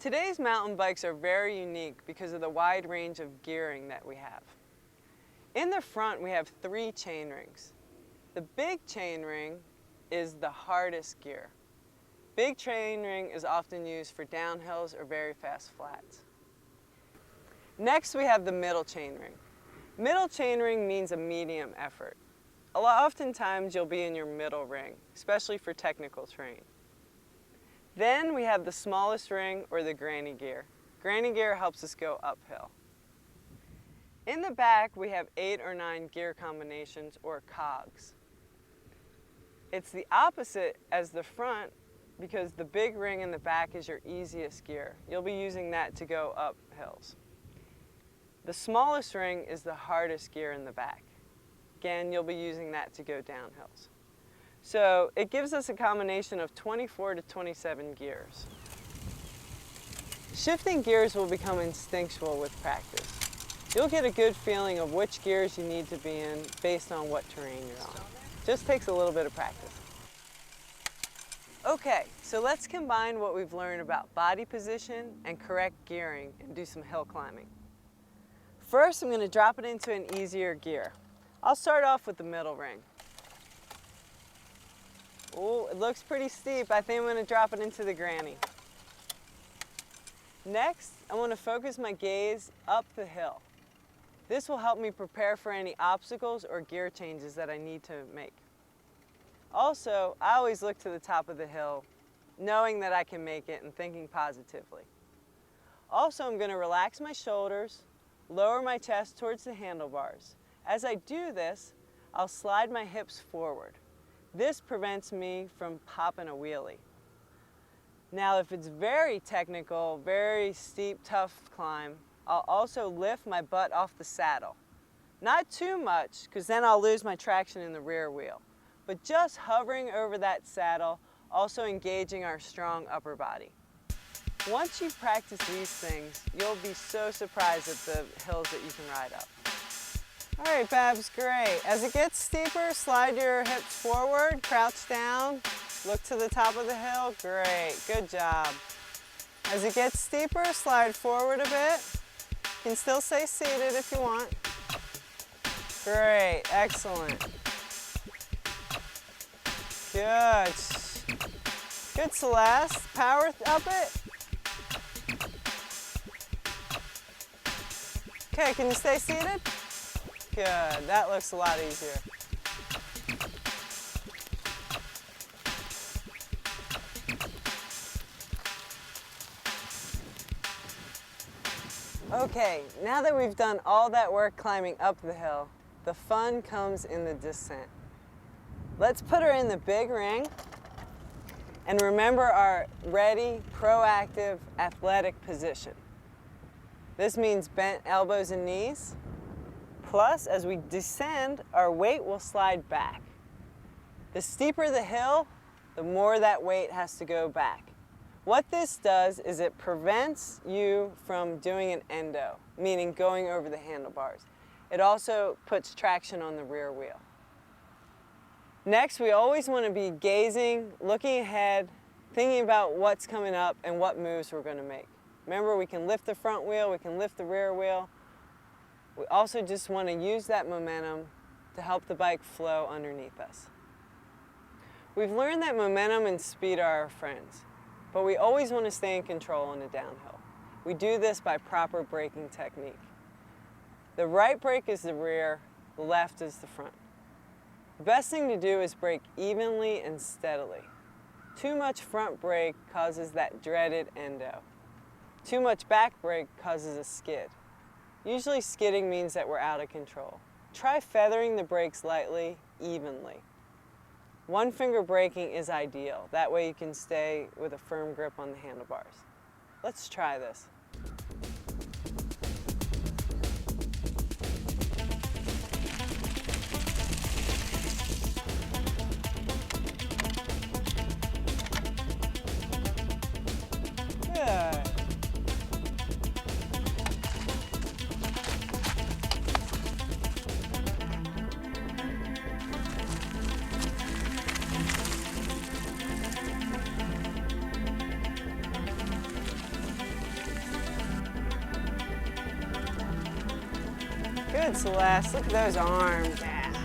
Today's mountain bikes are very unique because of the wide range of gearing that we have. In the front, we have 3 chain rings. The big chain ring is the hardest gear. Big chain ring is often used for downhills or very fast flats. Next, we have the middle chain ring. Middle chain ring means a medium effort. Oftentimes, you'll be in your middle ring, especially for technical terrain. Then we have the smallest ring, or the granny gear. Granny gear helps us go uphill. In the back, we have 8 or 9 gear combinations, or cogs. It's the opposite as the front because the big ring in the back is your easiest gear. You'll be using that to go up hills. The smallest ring is the hardest gear in the back. Again, you'll be using that to go down hills. So it gives us a combination of 24 to 27 gears. Shifting gears will become instinctual with practice. You'll get a good feeling of which gears you need to be in based on what terrain you're on. Just takes a little bit of practice. Okay, so let's combine what we've learned about body position and correct gearing and do some hill climbing. First, I'm going to drop it into an easier gear. I'll start off with the middle ring. Oh, it looks pretty steep. I think I'm going to drop it into the granny. Next, I want to focus my gaze up the hill. This will help me prepare for any obstacles or gear changes that I need to make. Also, I always look to the top of the hill, knowing that I can make it and thinking positively. Also, I'm going to relax my shoulders, lower my chest towards the handlebars. As I do this, I'll slide my hips forward. This prevents me from popping a wheelie. Now, if it's very technical, very steep, tough climb, I'll also lift my butt off the saddle. Not too much, because then I'll lose my traction in the rear wheel. But just hovering over that saddle, also engaging our strong upper body. Once you practice these things, you'll be so surprised at the hills that you can ride up. All right, Babs, great. As it gets steeper, slide your hips forward, crouch down, look to the top of the hill. Great, good job. As it gets steeper, slide forward a bit. You can still stay seated if you want. Great, excellent. Good. Good, Celeste. Power up it. Okay, can you stay seated? Good, that looks a lot easier. Okay, now that we've done all that work climbing up the hill, the fun comes in the descent. Let's put her in the big ring and remember our ready, proactive, athletic position. This means bent elbows and knees. Plus, as we descend, our weight will slide back. The steeper the hill, the more that weight has to go back. What this does is it prevents you from doing an endo, meaning going over the handlebars. It also puts traction on the rear wheel. Next, we always want to be gazing, looking ahead, thinking about what's coming up and what moves we're going to make. Remember, we can lift the front wheel, we can lift the rear wheel. We also just want to use that momentum to help the bike flow underneath us. We've learned that momentum and speed are our friends, but we always want to stay in control on a downhill. We do this by proper braking technique. The right brake is the rear, the left is the front. The best thing to do is brake evenly and steadily. Too much front brake causes that dreaded endo. Too much back brake causes a skid. Usually skidding means that we're out of control. Try feathering the brakes lightly, evenly. One finger braking is ideal. That way you can stay with a firm grip on the handlebars. Let's try this. Good. Good, Celeste. Look at those arms. Yeah.